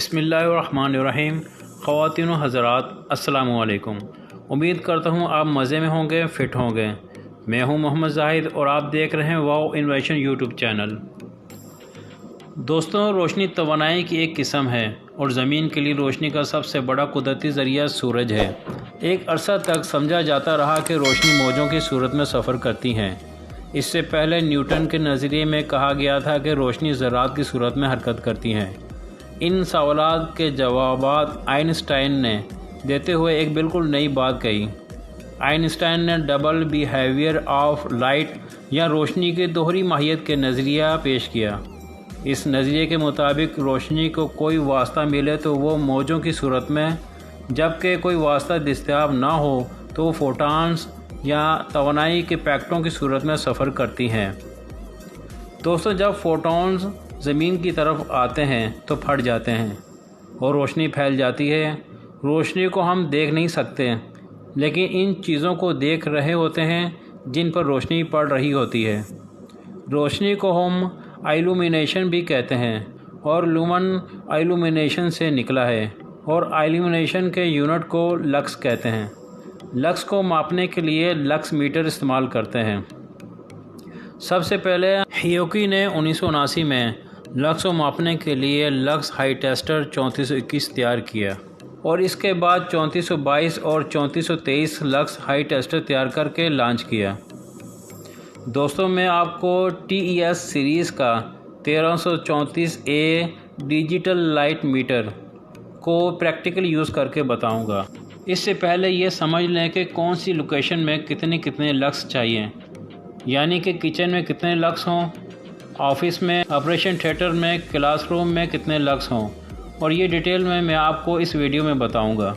बिस्मिल्लाहिर्रहमानिर्रहीम। ख़वातीन व हज़रात, अस्सलामु अलैकुम। उम्मीद करता हूँ आप मज़े में होंगे, फ़िट होंगे। मैं हूँ मोहम्मद ज़ाहिद और आप देख रहे हैं वाओ इन्वेंशन यूट्यूब चैनल। दोस्तों, रोशनी तवानाई की एक किस्म है और ज़मीन के लिए रोशनी का सबसे बड़ा कुदरती ज़रिया सूरज है। एक अरसा तक समझा जाता रहा कि रोशनी मौजों की सूरत में सफ़र करती हैं। इससे पहले न्यूटन के नज़रिए में कहा गया था कि रोशनी ज़रात की सूरत में हरकत करती हैं। इन सवालात के जवाबात आइंस्टाइन ने देते हुए एक बिल्कुल नई बात कही। आइंस्टाइन ने डबल बिहेवियर ऑफ लाइट या रोशनी की दोहरी माहियत के नज़रिया पेश किया। इस नज़रिए के मुताबिक रोशनी को कोई वास्ता मिले तो वो मौजों की सूरत में, जबकि कोई वास्ता दस्तयाब ना हो तो वो फोटॉन्स या तवानाई के पैकेटों की सूरत में सफ़र करती हैं। दोस्तों, जब फोटॉन्स ज़मीन की तरफ आते हैं तो फट जाते हैं और रोशनी फैल जाती है। रोशनी को हम देख नहीं सकते, लेकिन इन चीज़ों को देख रहे होते हैं जिन पर रोशनी पड़ रही होती है। रोशनी को हम illumination भी कहते हैं और लुमन illumination से निकला है और illumination के यूनिट को लक्स कहते हैं। लक्स को मापने के लिए लक्स मीटर इस्तेमाल करते हैं। सबसे पहले हियोकी ने 1979 में लक्स को मापने के लिए लक्स हाई टेस्टर 3421 तैयार किया और इसके बाद 3422 और 3423 लक्स हाई टेस्टर तैयार करके लॉन्च किया। दोस्तों, मैं आपको TES सीरीज़ का 1334A डिजिटल लाइट मीटर को प्रैक्टिकल यूज़ करके बताऊंगा। इससे पहले ये समझ लें कि कौन सी लोकेशन में कितने लक्स चाहिए, यानी कि किचन में कितने लक्स हों, ऑफिस में, ऑपरेशन थिएटर में, क्लासरूम में कितने लक्स हों, और ये डिटेल में मैं आपको इस वीडियो में बताऊंगा।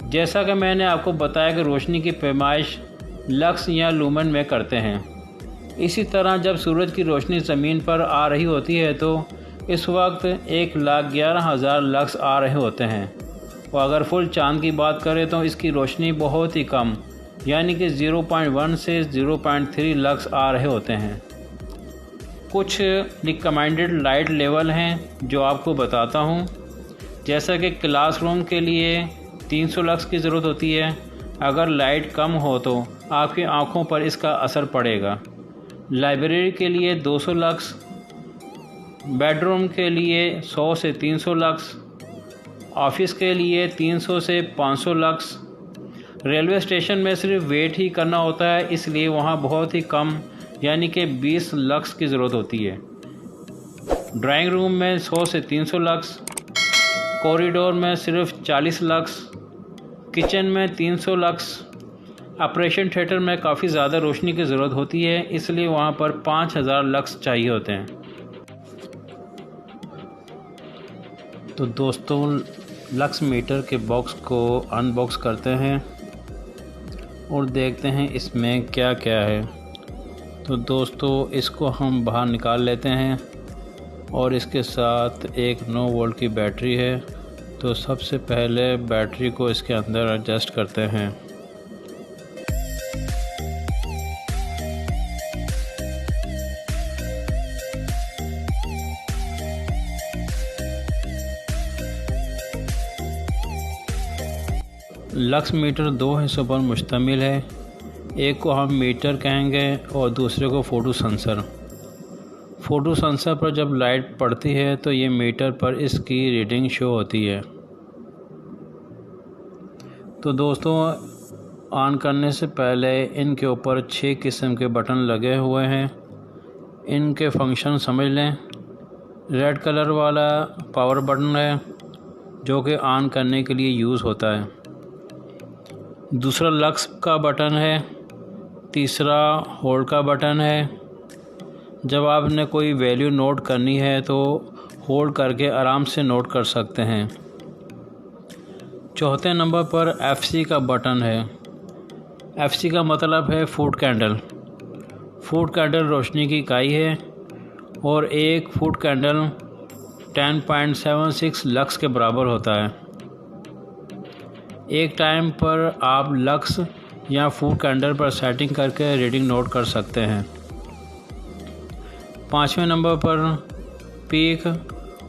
जैसा कि मैंने आपको बताया कि रोशनी की पैमाइश लक्स या लुमन में करते हैं। इसी तरह जब सूरज की रोशनी ज़मीन पर आ रही होती है तो इस वक्त 1,11,000 लक्स आ रहे होते हैं, और अगर फुल चाँद की बात करें तो इसकी रोशनी बहुत ही कम, यानी कि 0.1 से 0.3 लक्स आ रहे होते हैं। कुछ रिकमेंडेड लाइट लेवल हैं जो आपको बताता हूँ। जैसा कि क्लासरूम के लिए 300 लक्स की ज़रूरत होती है। अगर लाइट कम हो तो आपकी आँखों पर इसका असर पड़ेगा। लाइब्रेरी के लिए 200 लक्स, बेडरूम के लिए 100 से 300 लक्स, ऑफिस के लिए 300 से 500 लक्स। रेलवे स्टेशन में सिर्फ वेट ही करना होता है, इसलिए वहाँ बहुत ही कम, यानी कि 20 लक्स की ज़रूरत होती है। ड्राइंग रूम में 100 से 300 लक्स, कॉरिडोर में सिर्फ 40 लक्स, किचन में 300 लक्स। ऑपरेशन थिएटर में काफ़ी ज़्यादा रोशनी की ज़रूरत होती है, इसलिए वहाँ पर 5000 लक्स चाहिए होते हैं। तो दोस्तों, लक्स मीटर के बॉक्स को अनबॉक्स करते हैं और देखते हैं इसमें क्या क्या है। तो दोस्तों, इसको हम बाहर निकाल लेते हैं और इसके साथ एक 9 वोल्ट की बैटरी है। तो सबसे पहले बैटरी को इसके अंदर एडजस्ट करते हैं। लक्स मीटर 2 हिस्सों पर मुश्तमिल है। एक को हम मीटर कहेंगे और दूसरे को फ़ोटो सेंसर। फ़ोटो सेंसर पर जब लाइट पड़ती है तो ये मीटर पर इसकी रीडिंग शो होती है। तो दोस्तों, ऑन करने से पहले इनके ऊपर 6 किस्म के बटन लगे हुए हैं। इनके फंक्शन समझ लें। रेड कलर वाला पावर बटन है जो कि ऑन करने के लिए यूज़ होता है। दूसरा लक्स का बटन है। तीसरा होल्ड का बटन है। जब आपने कोई वैल्यू नोट करनी है तो होल्ड करके आराम से नोट कर सकते हैं। चौथे नंबर पर FC का बटन है। FC का मतलब है फूड कैंडल। फूड कैंडल रोशनी की इकाई है और एक फूड कैंडल 10.76 लक्स के बराबर होता है। एक टाइम पर आप लक्स या फूड कैंडल पर सेटिंग करके रीडिंग नोट कर सकते हैं। 5वें नंबर पर पीक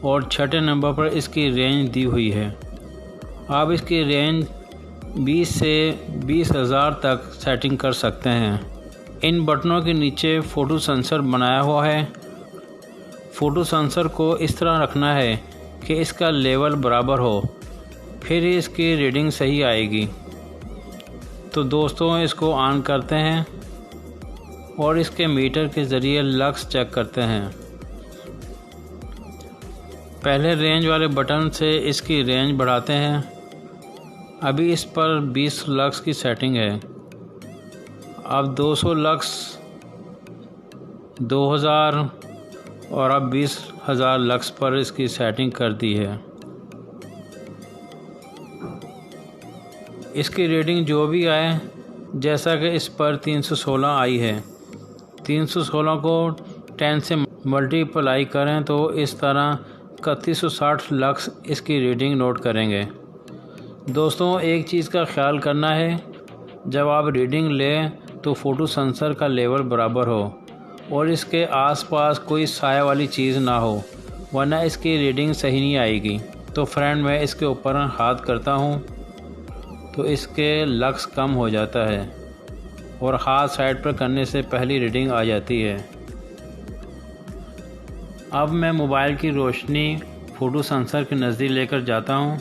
और छठे नंबर पर इसकी रेंज दी हुई है। आप इसकी रेंज 20 से 20,000 तक सेटिंग कर सकते हैं। इन बटनों के नीचे फ़ोटो सेंसर बनाया हुआ है। फ़ोटो सेंसर को इस तरह रखना है कि इसका लेवल बराबर हो, फिर ही इसकी रीडिंग सही आएगी। तो दोस्तों इसको ऑन करते हैं और इसके मीटर के ज़रिए लक्स चेक करते हैं। पहले रेंज वाले बटन से इसकी रेंज बढ़ाते हैं। अभी इस पर 20 लक्स की सेटिंग है। अब 200 लक्स, 2000 और अब 20,000 लक्स पर इसकी सेटिंग कर दी है। इसकी रीडिंग जो भी आए, जैसा कि इस पर 316 आई है, 316 को 10 से मल्टीप्लाई करें तो इस तरह 3160 लक्स इसकी रीडिंग नोट करेंगे। दोस्तों एक चीज़ का ख्याल करना है, जब आप रीडिंग लें तो फ़ोटो सेंसर का लेवल बराबर हो और इसके आसपास कोई साया वाली चीज़ ना हो, वरना इसकी रीडिंग सही नहीं आएगी। तो फ्रेंड मैं इसके ऊपर हाथ करता हूँ तो इसके लक्स कम हो जाता है और हाथ साइड पर करने से पहली रीडिंग आ जाती है। अब मैं मोबाइल की रोशनी फ़ोटो सेंसर के नज़दीक लेकर जाता हूँ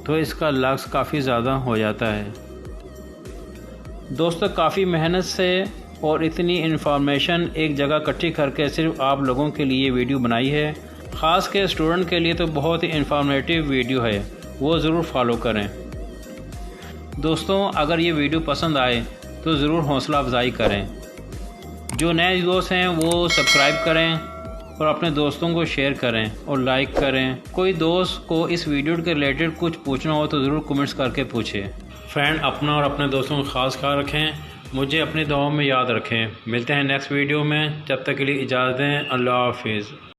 तो इसका लक्स काफ़ी ज़्यादा हो जाता है। दोस्तों काफ़ी मेहनत से और इतनी इन्फॉर्मेशन एक जगह इकट्ठी करके सिर्फ आप लोगों के लिए वीडियो बनाई है। ख़ास के स्टूडेंट के लिए तो बहुत ही इन्फॉर्मेटिव वीडियो है, वो ज़रूर फॉलो करें। दोस्तों अगर ये वीडियो पसंद आए तो ज़रूर हौसला अफजाई करें। जो नए दोस्त हैं वो सब्सक्राइब करें और अपने दोस्तों को शेयर करें और लाइक करें। कोई दोस्त को इस वीडियो के रिलेटेड कुछ पूछना हो तो ज़रूर कमेंट्स करके पूछें। फ्रेंड अपना और अपने दोस्तों का ख़ास ख्याल रखें, मुझे अपनी दुआओं में याद रखें। मिलते हैं नेक्स्ट वीडियो में, जब तक के लिए इजाज़त दें। अल्लाह हाफिज़।